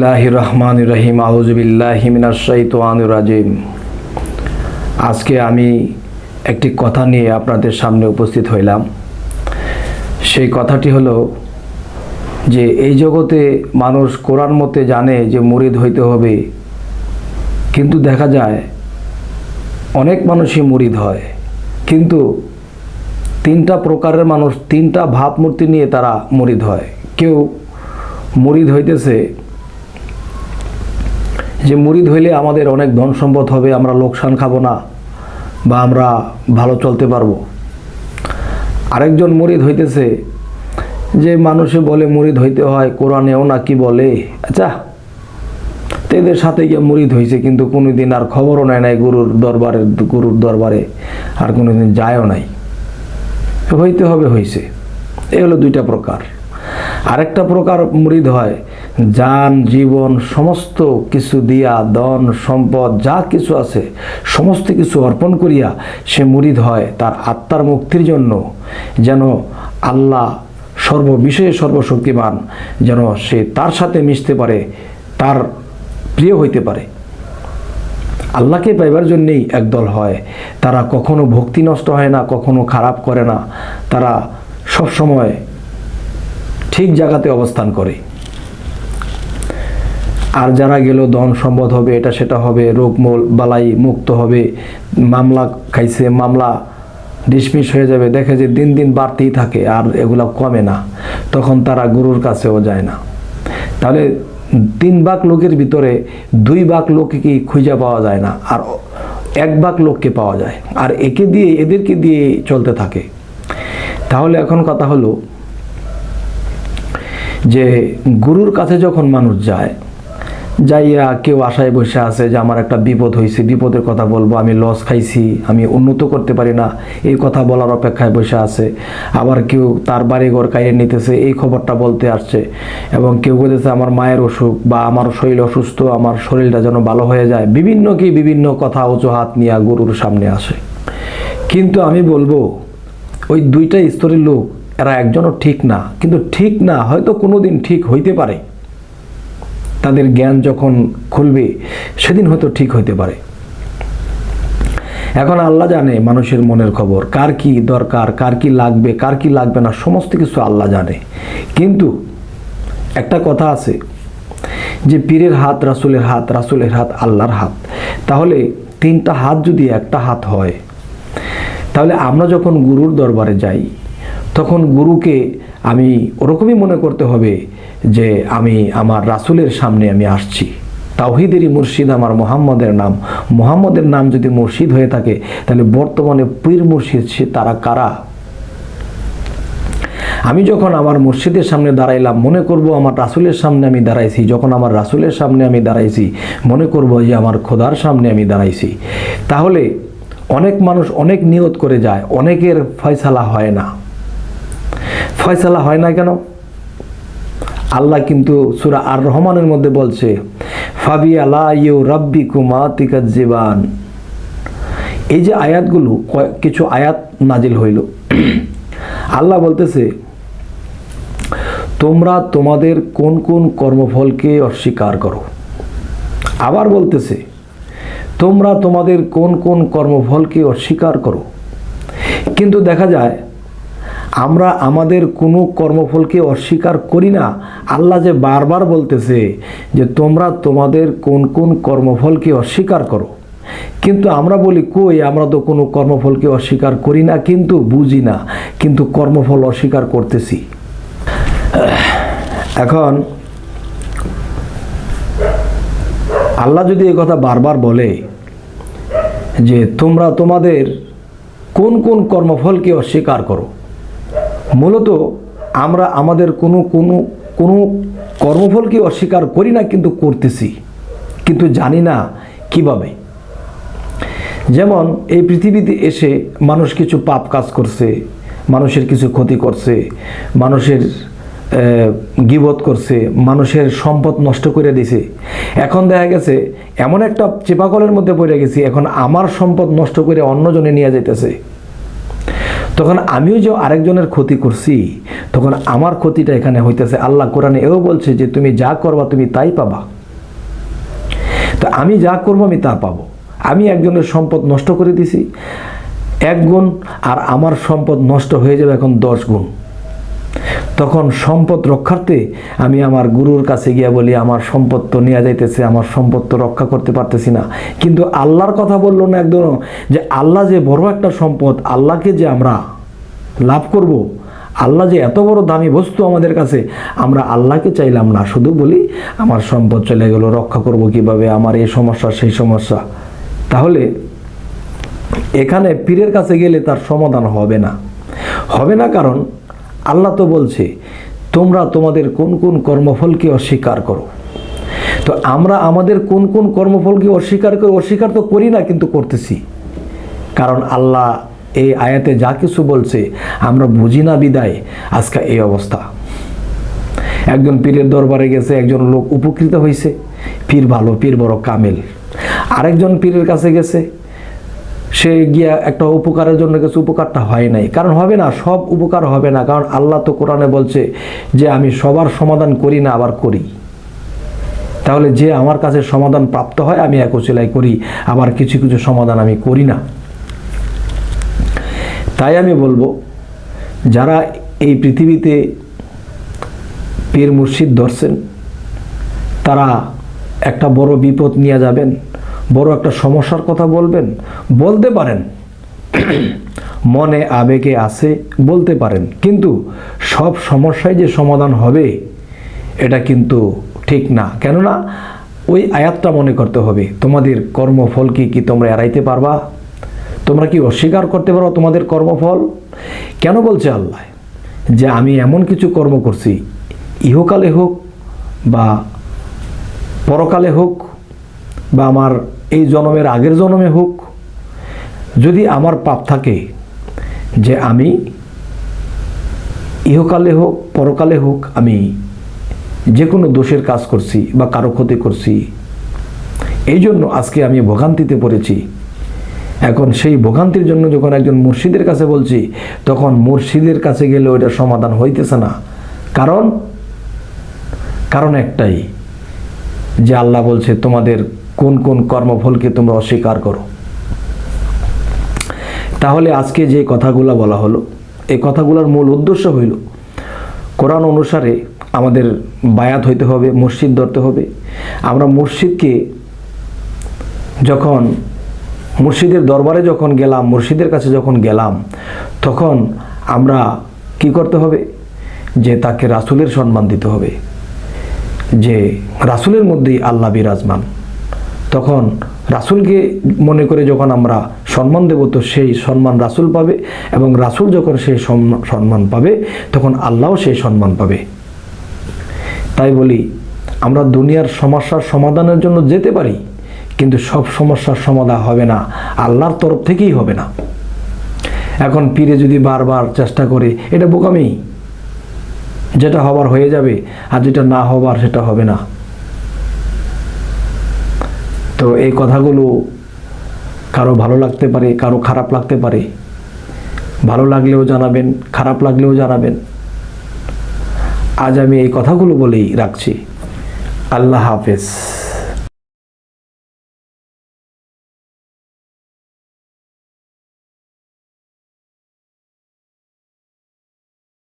বিসমিল্লাহির রহমানির রহিম আউযু বিল্লাহি মিনাশ শাইতানির রাজিম। আজকে আমি একটি কথা নিয়ে আপনাদের সামনে উপস্থিত হইলাম। সেই কথাটি হলো যে এই জগতে মানুষ কোরআন মতে জানে যে মুরিদ হইতে হবে, কিন্তু দেখা যায় অনেক মানুষই মুরিদ হয়, কিন্তু তিনটা প্রকারের মানুষ, তিনটা ভাবমূর্তি নিয়ে তারা মুরিদ হয়। কেউ মুরিদ হইতেছে যে মুরিদ হইলে আমাদের অনেক ধন সম্পদ হবে, আমরা লোকসান খাবো না, বা আমরা ভালো চলতে পারবো। আরেকজন মুরিদ হইতেছে যে মানুষে বলে মুরিদ হইতে হয়, কোরআনেও নাকি বলে, আচ্ছা এদের সাথে গিয়ে মুরিদ হয়েছে, কিন্তু কোনোদিন আর খবরও নেয় নাই গুরুর দরবারে আর কোনোদিন যায়ও নাই, হইতে হবে হয়েছে। এই হলো দুইটা প্রকার। আরেকটা প্রকার মুরিদ হয় জান জীবন সমস্ত কিছু দিয়া, ধন সম্পদ যা কিছু আছে সমস্ত কিছু অর্পণ করিয়া সে মুরিদ হয় তার আত্মার মুক্তির জন্য, যেন আল্লাহ সর্ববিষয়ে সর্বশক্তিমান, যেন সে তার সাথে মিশতে পারে, তার প্রিয় হইতে পারে। আল্লাহকে পাইবার জন্যেই একদল হয়। তারা কখনো ভক্তি নষ্ট হয় না, কখনো খারাপ করে না, তারা সব সময় ঠিক জায়গাতে অবস্থান করে। আর যারা গেল ধন সম্পদ হবে, এটা সেটা হবে, রোগ বালাই মুক্ত হবে, মামলা খাইছে, মামলা ডিসমিস হয়ে যাবে, দেখে যে দিন দিন বাড়তেই থাকে আর এগুলা কমে না, তখন তারা গুরুর কাছেও যায় না। তাহলে 3 ভাগ লোকের ভিতরে 2 ভাগ লোককে খুঁজে পাওয়া যায় না, আর 1 ভাগ লোককে পাওয়া যায়, আর এদেরকে দিয়ে চলতে থাকে। তাহলে এখন কথা হলো যে গুরুর কাছে যখন মানুষ যাইয়া কেউ আশায় বসে আছে যে আমার একটা বিপদ হয়েছে, বিপদের কথা বলবো, আমি লস খাইছি, আমি উন্নত করতে পারি না, এই কথা বলার অপেক্ষায় বসে আছে। আবার কেউ তার বাড়িঘর কাইয়ে নিতেছে, এই খবরটা বলতে আসছে। এবং কেউ বলতেছে আমার মায়ের অসুখ, বা আমার শরীর অসুস্থ, আমার শরীরটা যেন ভালো হয়ে যায়, বিভিন্ন কথা অজুহাত নিয়ে গুরুর সামনে আসে। কিন্তু আমি বলবো ওই 2টা স্তরের লোক, এরা একজনও ঠিক না। কিন্তু ঠিক না, হয়তো কোনোদিন ঠিক হইতে পারে, তাদের জ্ঞান যখন খুলবে সেদিন হয়তো ঠিক হইতে পারে। এখন আল্লাহ জানে মানুষের মনের খবর, কার কি দরকার, কার কি লাগবে, কার কি লাগবে না, সমস্ত কিছু আল্লাহ জানে। কিন্তু একটা কথা আছে যে পীরের হাত রাসূলের হাত, রাসূলের হাত আল্লাহর হাত। তাহলে 3টা হাত যদি একটা হাত হয়, তাহলে আমরা যখন গুরুর দরবারে যাই তখন গুরুকে আমি ওরকমই মনে করতে হবে যে আমি আমার রাসূলের সামনে আমি আসছি। তাওহীদেরই মুর্শিদ আমার মুহাম্মদের নাম যদি মুর্শিদ হয়ে থাকে, তাহলে বর্তমানে পীর মুর্শিদ সে তারা কারা? আমি যখন আমার মুর্শিদের সামনে দাঁড়াইলাম, মনে করব আমার রাসূলের সামনে আমি দাঁড়াইছি। যখন আমার রাসূলের সামনে আমি দাঁড়াইছি, মনে করব যে আমার খোদার সামনে আমি দাঁড়াইছি। তাহলে অনেক মানুষ অনেক নিয়ত করে যায়, অনেকের ফয়সালা হয় না। ফয়সালা হয় না কেন? আল্লাহ কিন্তু সূরা আর রহমানের মধ্যে বলছে ফাবি আলা ইউ রাব্বিকুমা তিকাজ্জিবান। এই যে আয়াতগুলো, কিছু আয়াত নাজিল হইল, আল্লাহ বলতেছে তোমরা তোমাদের কোন কোন কর্মফলকে অস্বীকার করো। আবার বলতেছে তোমরা তোমাদের কোন কোন কর্মফলকে অস্বীকার করো। কিন্তু দেখা যায় আমরা আমাদের কোনো কর্মফলকে অস্বীকার করি না। আল্লাহ যে বারবার বলতেছে যে তোমরা তোমাদের কোন কোন কর্মফলকে অস্বীকার করো, কিন্তু আমরা বলি কই, আমরা তো কোনো কর্মফলকে অস্বীকার করি না, কিন্তু বুঝি না, কিন্তু কর্মফল অস্বীকার করতেছি। এখন আল্লাহ যদি এই কথা বারবার বলে যে তোমরা তোমাদের কোন কোন কর্মফলকে অস্বীকার করো, মূলত আমরা আমাদের কোনো কর্মফলকে অস্বীকার করি না, কিন্তু করতেছি, কিন্তু জানি না কিভাবে। যেমন এই পৃথিবীতে এসে মানুষ কিছু পাপ কাজ করছে, মানুষের কিছু ক্ষতি করছে, মানুষের গীবত করছে, মানুষের সম্পদ নষ্ট করে দিছে। এখন দেখা গেছে এমন একটা চেপাকলের মধ্যে পড়ে গেছি, এখন আমার সম্পদ নষ্ট করে অন্যজনে নিয়ে যাইতেছে। তখন আমিও যে আরেকজনের ক্ষতি করছি, তখন আমার ক্ষতিটা এখানে হইতেছে। আল্লাহ কোরআনে এও বলছে যে তুমি যা করবা তুমি তাই পাবা। তো আমি যা করবো আমি তা পাবো। আমি একজনের সম্পদ নষ্ট করে দিছি 1 গুণ, আর আমার সম্পদ নষ্ট হয়ে যাবে এখন 10 গুণ। তখন সম্পদ রক্ষার্থে আমি আমার গুরুর কাছে গিয়া বলি আমার সম্পদ তো নেওয়া যাইতেছে, আমার সম্পদ তো রক্ষা করতে পারতেছি না। কিন্তু আল্লাহর কথা বললো না একদম, যে আল্লাহ যে বড় একটা সম্পদ, আল্লাহকে যে আমরা লাভ করব, আল্লাহ যে এত বড় দামি বস্তু আমাদের কাছে, আমরা আল্লাহকে চাইলাম না, শুধু বলি আমার সম্পদ চলে গেল, রক্ষা করব কিভাবে, আমার এই সমস্যা সেই সমস্যা। তাহলে এখানে পীরের কাছে গেলে তার সমাধান হবে না। কারণ আল্লাহ তো বলছে তোমরা তোমাদের কোন কোন কর্মফলকে অস্বীকার করো। তো আমরা আমাদের কোন কোন কর্মফলকে অস্বীকার করি, অস্বীকার তো করি না, কিন্তু করতেছি। কারণ আল্লাহ এই আয়াতে যা কিছু বলছে আমরা বুঝি না বিদায় আজকে এই অবস্থা। একজন পীরের দরবারে গেছে, একজন লোক উপকৃত হয়েছে, পীর ভালো, পীর বড় কামেল। আরেকজন পীরের কাছে গেছে, সে গিয়া একটা উপকারের জন্য গেছে, উপকারটা হয় নাই। কারণ হবে না, সব উপকার হবে না। কারণ আল্লাহ তো কোরআনে বলছে যে আমি সবার সমাধান করি না, আবার করি। তাহলে যে আমার কাছে সমাধান প্রাপ্ত হয় আমি একচিলাই করি, আবার কিছু কিছু সমাধান আমি করি না। তাই আমি বলবো যারা এই পৃথিবীতে পীর মুর্শিদ ধরছেন, তারা একটা বড় বিপদ নিয়ে যাবেন, বড় একটা সমস্যার কথা বলতে পারেন, মনে আবেগে আছে বলতে পারেন, কিন্তু সব সমস্যায় যে সমাধান হবে এটা কিন্তু ঠিক না। কেননা ওই আয়াতটা মনে করতে হবে, তোমাদের কর্মফল কি তোমরা এড়াইতে পারবা? তোমরা কি অস্বীকার করতে পারো তোমাদের কর্মফল? কেন বলছে আল্লাহ যে আমি এমন কিছু কর্ম করছি, ইহকালে হোক বা পরকালে হোক বা আমার এই জন্মের আগের জন্মে হোক, যদি আমার পাপ থাকে যে আমি ইহকালে হোক পরকালে হোক আমি যে কোনো দোষের কাজ করছি বা কারো ক্ষতি করছি, এই জন্য আজকে আমি ভোগান্তিতে পড়েছি। এখন সেই ভোগান্তির জন্য যখন একজন মুর্শিদের কাছে বলছি, তখন মুর্শিদের কাছে গেলে ওইটা সমাধান হইতেছে না। কারণ একটাই, যে আল্লাহ বলছে তোমাদের কোন কোন কর্মফলকে তোমরা অস্বীকার করো। তাহলে আজকে যে কথাগুলো বলা হলো, এই কথাগুলোর মূল উদ্দেশ্য হইল কোরআন অনুসারে আমাদের বায়াত হইতে হবে, মুর্শিদ ধরতে হবে। আমরা মুর্শিদকে যখন মুর্শিদের দরবারে যখন গেলাম, মুর্শিদের কাছে যখন গেলাম, তখন আমরা কি করতে হবে, যে তাকে রাসূলের সম্মান দিতে হবে, যে রাসূলের মধ্যেই আল্লাহ বিরাজমান। তখন রাসূলকে মনে করে যখন আমরা সম্মান দেব, তো সেই সম্মান রাসূল পাবে, এবং রাসূল যখন সেই সম্মান পাবে তখন আল্লাহও সেই সম্মান পাবে। তাই বলি আমরা দুনিয়ার সমস্যার সমাধানের জন্য যেতে পারি, কিন্তু সব সমস্যার সমাধান হবে না, আল্লাহর তরফ থেকেই হবে না। এখন পীরে যদি বারবার চেষ্টা করে, এটা বোকামি। যেটা হবার হয়ে যাবে, আর যেটা না হবার সেটা হবে না। তো এই কথাগুলো কারো ভালো লাগতে পারে, কারো খারাপ লাগতে পারে। ভালো লাগলেও জানাবেন, খারাপ লাগলেও জানাবেন। আজ আমি এই কথাগুলো বলেই রাখছি। আল্লাহ হাফেজ।